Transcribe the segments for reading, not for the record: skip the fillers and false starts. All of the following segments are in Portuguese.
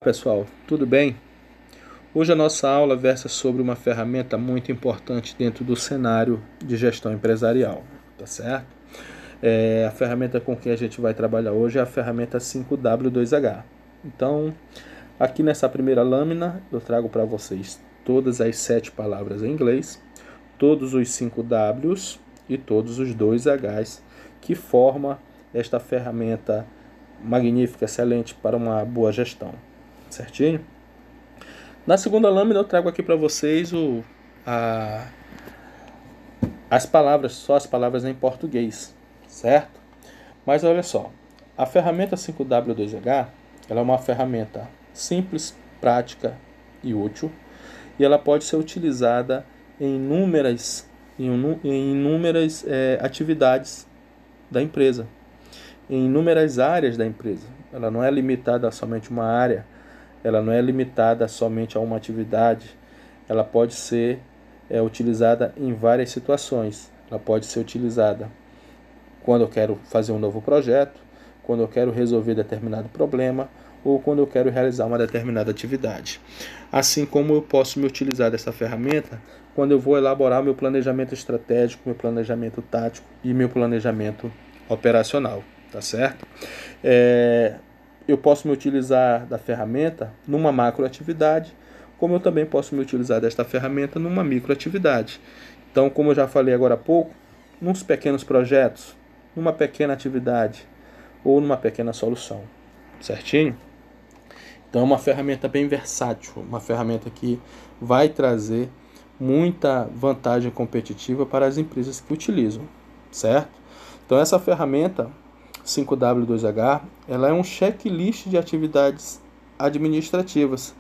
Pessoal, tudo bem? Hoje a nossa aula versa sobre uma ferramenta muito importante dentro do cenário de gestão empresarial, tá certo? A ferramenta com que a gente vai trabalhar hoje é a ferramenta 5W2H. Então, aqui nessa primeira lâmina, eu trago para vocês todas as 7 palavras em inglês, todos os 5 Ws e todos os 2 Hs que forma esta ferramenta magnífica, excelente para uma boa gestão. Certinho? Na segunda lâmina eu trago aqui para vocês as palavras, só as palavras em português, certo? Mas olha só, a ferramenta 5W2H, ela é uma ferramenta simples, prática e útil, e ela pode ser utilizada em inúmeras atividades da empresa, em inúmeras áreas da empresa. Ela não é limitada a somente uma área, ela não é limitada somente a uma atividade, ela pode ser utilizada em várias situações. Ela pode ser utilizada quando eu quero fazer um novo projeto, quando eu quero resolver determinado problema ou quando eu quero realizar uma determinada atividade. Assim como eu posso me utilizar dessa ferramenta quando eu vou elaborar meu planejamento estratégico, meu planejamento tático e meu planejamento operacional, tá certo? Eu posso me utilizar da ferramenta numa macroatividade, como eu também posso me utilizar desta ferramenta numa microatividade. Então, como eu já falei agora há pouco, nos pequenos projetos, numa pequena atividade ou numa pequena solução, certinho? Então é uma ferramenta bem versátil, uma ferramenta que vai trazer muita vantagem competitiva para as empresas que utilizam, certo? Então essa ferramenta 5W2H, ela é um checklist de atividades administrativas,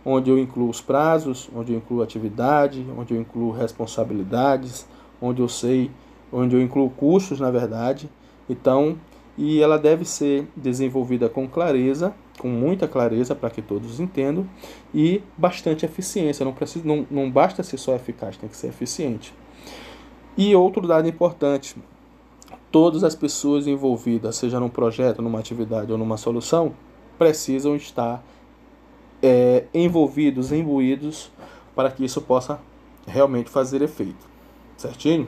onde eu incluo os prazos, onde eu incluo atividade, onde eu incluo responsabilidades, onde eu incluo custos, na verdade. Então, e ela deve ser desenvolvida com clareza, com muita clareza para que todos entendam, e bastante eficiência. Não basta ser só eficaz, tem que ser eficiente. E outro dado importante: todas as pessoas envolvidas, seja num projeto, numa atividade ou numa solução, precisam estar envolvidos, imbuídos, para que isso possa realmente fazer efeito. Certinho?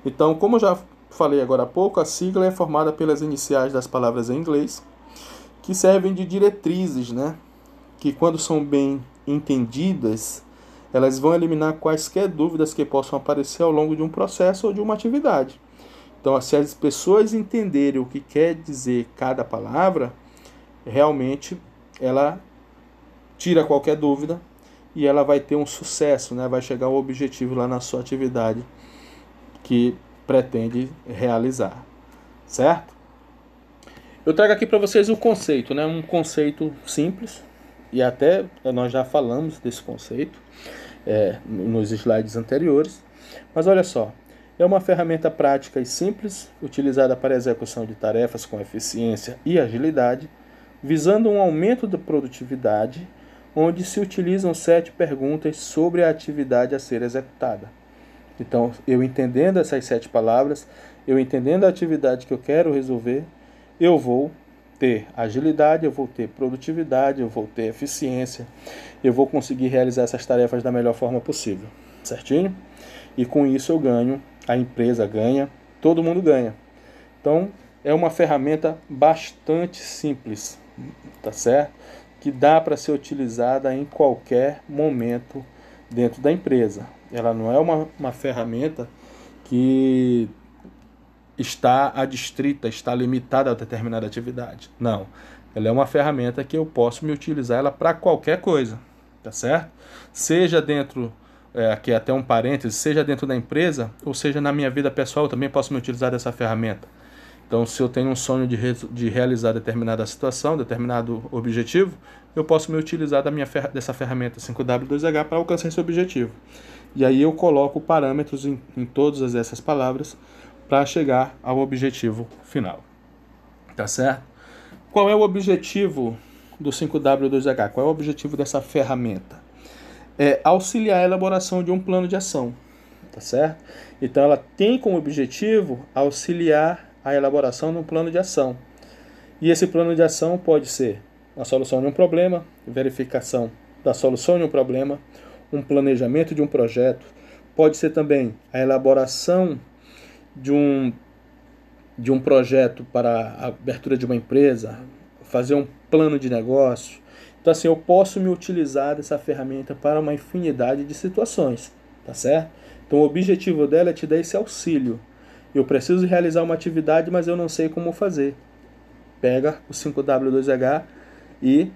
Então, como eu já falei agora há pouco, a sigla é formada pelas iniciais das palavras em inglês, que servem de diretrizes, né? Que quando são bem entendidas, elas vão eliminar quaisquer dúvidas que possam aparecer ao longo de um processo ou de uma atividade. Então, se as pessoas entenderem o que quer dizer cada palavra, realmente ela tira qualquer dúvida e ela vai ter um sucesso, né? Vai chegar ao objetivo lá na sua atividade que pretende realizar, certo? Eu trago aqui para vocês o conceito, né? Um conceito simples, e até nós já falamos desse conceito nos slides anteriores, mas olha só, é uma ferramenta prática e simples, utilizada para a execução de tarefas com eficiência e agilidade, visando um aumento da produtividade, onde se utilizam 7 perguntas sobre a atividade a ser executada. Então, eu entendendo essas 7 palavras, eu entendendo a atividade que eu quero resolver, eu vou ter agilidade, eu vou ter produtividade, eu vou ter eficiência, eu vou conseguir realizar essas tarefas da melhor forma possível, certinho? E com isso eu ganho, a empresa ganha, todo mundo ganha. Então, é uma ferramenta bastante simples, tá certo? Que dá para ser utilizada em qualquer momento dentro da empresa. Ela não é uma ferramenta que está adstrita, está limitada a determinada atividade. Não. Ela é uma ferramenta que eu posso me utilizar ela para qualquer coisa, tá certo? Seja dentro, aqui até um parêntese, seja dentro da empresa, ou seja na minha vida pessoal, eu também posso me utilizar dessa ferramenta. Então, se eu tenho um sonho de realizar determinada situação, determinado objetivo, eu posso me utilizar dessa ferramenta 5W2H para alcançar esse objetivo. E aí eu coloco parâmetros em todas essas palavras para chegar ao objetivo final. Tá certo? Qual é o objetivo do 5W2H? Qual é o objetivo dessa ferramenta? É auxiliar a elaboração de um plano de ação. Tá certo? Então, ela tem como objetivo auxiliar a elaboração de um plano de ação. E esse plano de ação pode ser a solução de um problema, verificação da solução de um problema, um planejamento de um projeto, pode ser também a elaboração de um projeto para a abertura de uma empresa, fazer um plano de negócio. Então, assim, eu posso me utilizar dessa ferramenta para uma infinidade de situações, tá certo? Então, o objetivo dela é te dar esse auxílio. Eu preciso realizar uma atividade, mas eu não sei como fazer. Pega o 5W2H e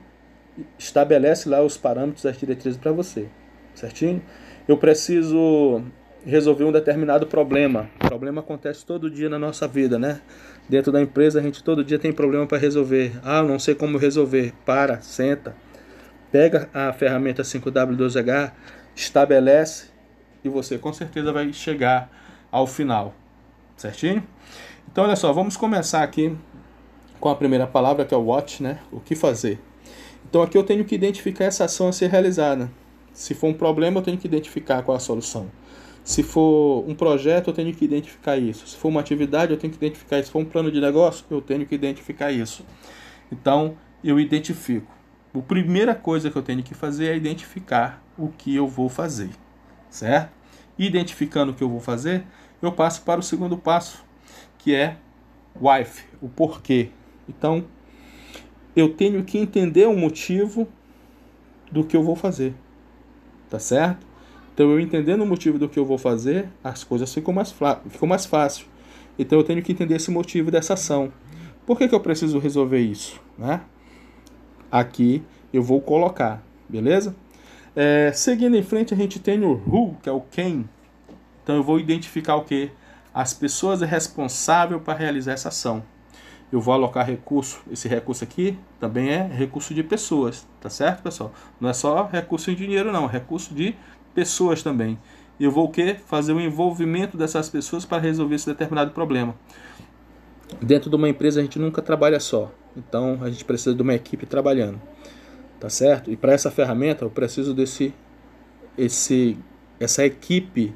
estabelece lá os parâmetros, as diretrizes para você, certinho? Eu preciso resolver um determinado problema. O problema acontece todo dia na nossa vida, né? Dentro da empresa a gente todo dia tem problema para resolver. Ah, eu não sei como resolver. Para, senta, pega a ferramenta 5W2H, estabelece e você com certeza vai chegar ao final, certinho? Então olha só, vamos começar aqui com a primeira palavra, que é o what, né? O que fazer. Então aqui eu tenho que identificar essa ação a ser realizada. Se for um problema, eu tenho que identificar qual é a solução. Se for um projeto, eu tenho que identificar isso. Se for uma atividade, eu tenho que identificar isso. Se for um plano de negócio, eu tenho que identificar isso. Então, eu identifico. A primeira coisa que eu tenho que fazer é identificar o que eu vou fazer, certo? Identificando o que eu vou fazer, eu passo para o segundo passo, que é why, o porquê. Então, eu tenho que entender o motivo do que eu vou fazer, tá certo? Então, eu entendendo o motivo do que eu vou fazer, as coisas ficam mais fácil. Então, eu tenho que entender esse motivo dessa ação. Por que eu preciso resolver isso, né? Aqui eu vou colocar, beleza? Seguindo em frente, a gente tem o who, que é o quem. Então, eu vou identificar o quê? As pessoas responsáveis para realizar essa ação. Eu vou alocar recurso. Esse recurso aqui também é recurso de pessoas, tá certo, pessoal? Não é só recurso em dinheiro, não. É recurso de pessoas também. Eu vou o quê? Fazer o envolvimento dessas pessoas para resolver esse determinado problema. Dentro de uma empresa a gente nunca trabalha só. Então a gente precisa de uma equipe trabalhando, tá certo? E para essa ferramenta eu preciso essa equipe,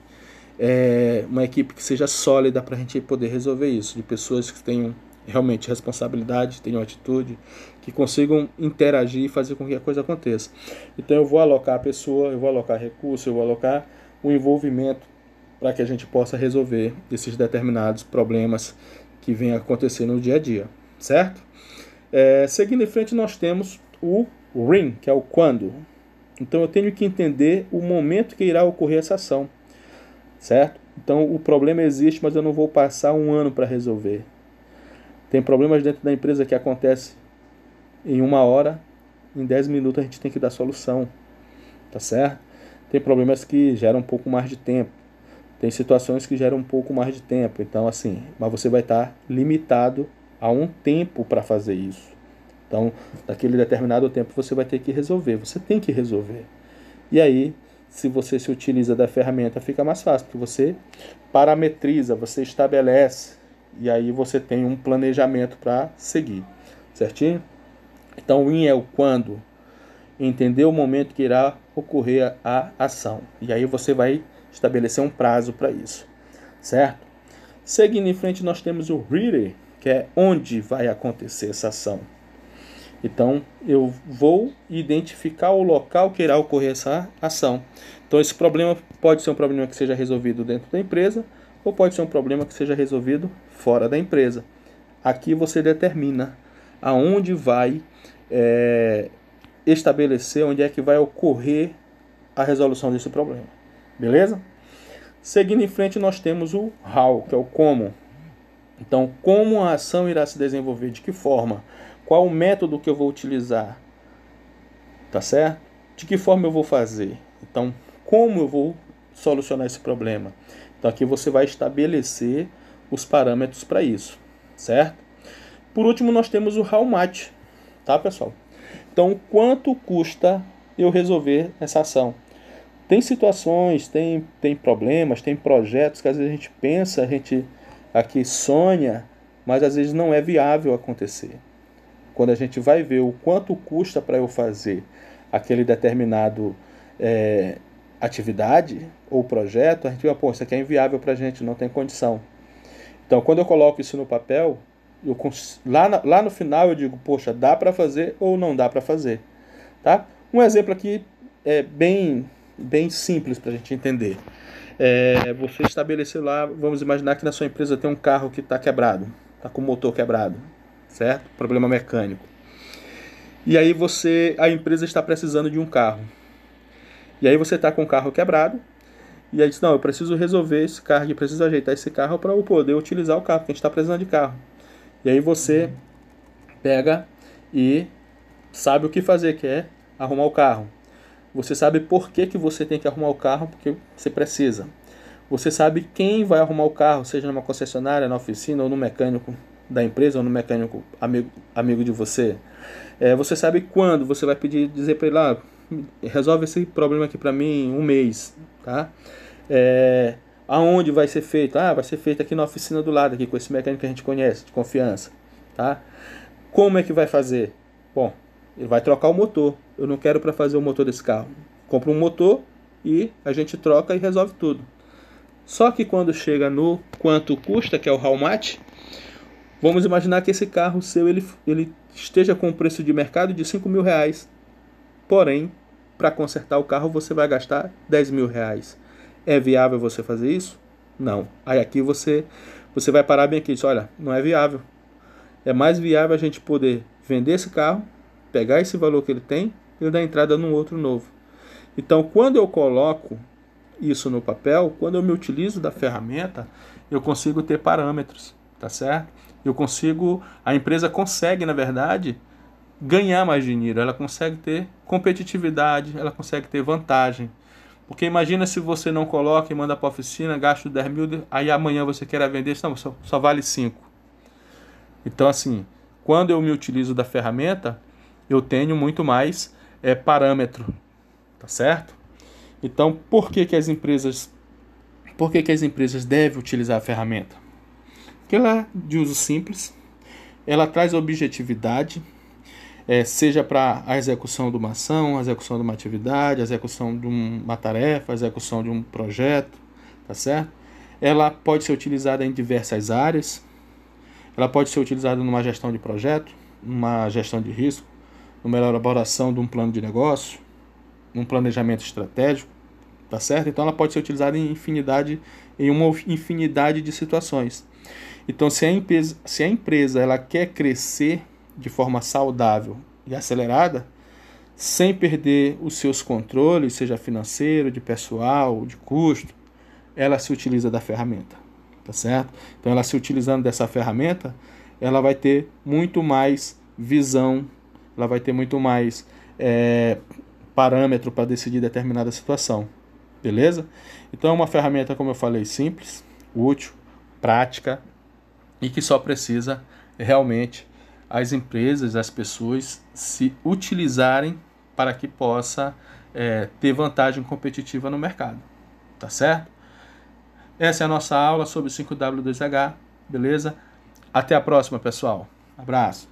uma equipe que seja sólida para a gente poder resolver isso, de pessoas que tenham realmente responsabilidade, tenham atitude, que consigam interagir e fazer com que a coisa aconteça. Então eu vou alocar a pessoa, eu vou alocar recurso, eu vou alocar o envolvimento para que a gente possa resolver esses determinados problemas que vêm acontecer no dia a dia, certo? Seguindo em frente, nós temos o when, que é o quando. Então eu tenho que entender o momento que irá ocorrer essa ação, certo? Então o problema existe, mas eu não vou passar um ano para resolver. Tem problemas dentro da empresa que acontecem em 1 hora, em 10 minutos a gente tem que dar solução, tá certo? Tem problemas que geram um pouco mais de tempo. Tem situações que geram um pouco mais de tempo. Então, assim, mas você vai estar limitado a um tempo para fazer isso. Então, daquele determinado tempo você vai ter que resolver. Você tem que resolver. E aí, se você se utiliza da ferramenta, fica mais fácil, porque você parametriza, você estabelece, e aí você tem um planejamento para seguir, certinho? Então, o in é o quando, entender o momento que irá ocorrer a ação. E aí você vai estabelecer um prazo para isso, certo? Seguindo em frente, nós temos o where, que é onde vai acontecer essa ação. Então, eu vou identificar o local que irá ocorrer essa ação. Então, esse problema pode ser um problema que seja resolvido dentro da empresa, ou pode ser um problema que seja resolvido fora da empresa. Aqui você determina aonde vai estabelecer, onde é que vai ocorrer a resolução desse problema. Beleza? Seguindo em frente, nós temos o how, que é o como. Então, como a ação irá se desenvolver, de que forma, qual o método que eu vou utilizar, tá certo? De que forma eu vou fazer. Então, como eu vou solucionar esse problema. Então, aqui você vai estabelecer os parâmetros para isso, certo? Por último, nós temos o how much, tá, pessoal? Então, quanto custa eu resolver essa ação? Tem situações, tem problemas, tem projetos que às vezes a gente pensa, a gente aqui sonha, mas às vezes não é viável acontecer. Quando a gente vai ver o quanto custa para eu fazer aquele determinado atividade ou projeto, a gente vai, pô, isso aqui é inviável para a gente, não tem condição. Então, quando eu coloco isso no papel, Lá no final eu digo, poxa, dá para fazer ou não dá para fazer. Tá? Um exemplo aqui é bem simples para a gente entender. Você estabelecer lá, vamos imaginar que na sua empresa tem um carro que está quebrado, está com o motor quebrado, certo? Problema mecânico. E aí a empresa está precisando de um carro. E aí você está com o carro quebrado, e aí diz, não, eu preciso resolver esse carro, eu preciso ajeitar esse carro para eu poder utilizar o carro, porque a gente está precisando de carro. E aí você pega e sabe o que fazer, que é arrumar o carro. Você sabe por que você tem que arrumar o carro, porque você precisa. Você sabe quem vai arrumar o carro, seja numa concessionária, na oficina, ou no mecânico da empresa, ou no mecânico amigo de você. Você sabe quando você vai dizer para ele, resolve esse problema aqui para mim em um mês. Tá? Aonde vai ser feito? Vai ser feito aqui na oficina do lado, aqui com esse mecânico que a gente conhece, de confiança. Tá? Como é que vai fazer? Bom, ele vai trocar o motor. Eu não quero para fazer o motor desse carro. Compra um motor e a gente troca e resolve tudo. Só que quando chega no quanto custa, que é o how much, vamos imaginar que esse carro seu ele esteja com um preço de mercado de 5 mil reais. Porém, para consertar o carro você vai gastar 10 mil reais. É viável você fazer isso? Não. Aí aqui você vai parar bem aqui e diz, olha, não é viável. É mais viável a gente poder vender esse carro, pegar esse valor que ele tem e dar entrada num outro novo. Então, quando eu coloco isso no papel, quando eu me utilizo da ferramenta, eu consigo ter parâmetros, tá certo? A empresa consegue, na verdade, ganhar mais dinheiro, ela consegue ter competitividade, ela consegue ter vantagem. Porque imagina se você não coloca e manda para a oficina, gasta 10 mil, aí amanhã você quer vender, não, só vale 5. Então, assim, quando eu me utilizo da ferramenta, eu tenho muito mais parâmetro, tá certo? Então, por que as empresas devem utilizar a ferramenta? Porque ela é de uso simples, ela traz objetividade, seja para a execução de uma ação, a execução de uma atividade, a execução de uma tarefa, a execução de um projeto, tá certo? Ela pode ser utilizada em diversas áreas, ela pode ser utilizada numa gestão de projeto, numa gestão de risco, numa elaboração de um plano de negócio, num planejamento estratégico, tá certo? Então ela pode ser utilizada em uma infinidade de situações. Então se a empresa ela quer crescer de forma saudável e acelerada, sem perder os seus controles, seja financeiro, de pessoal, de custo, ela se utiliza da ferramenta, tá certo? Então ela se utilizando dessa ferramenta, ela vai ter muito mais visão, ela vai ter muito mais parâmetro para decidir determinada situação, beleza? Então é uma ferramenta, como eu falei, simples, útil, prática e que só precisa realmente as empresas, as pessoas se utilizarem para que possa ter vantagem competitiva no mercado, tá certo? Essa é a nossa aula sobre 5W2H, beleza? Até a próxima, pessoal. Abraço.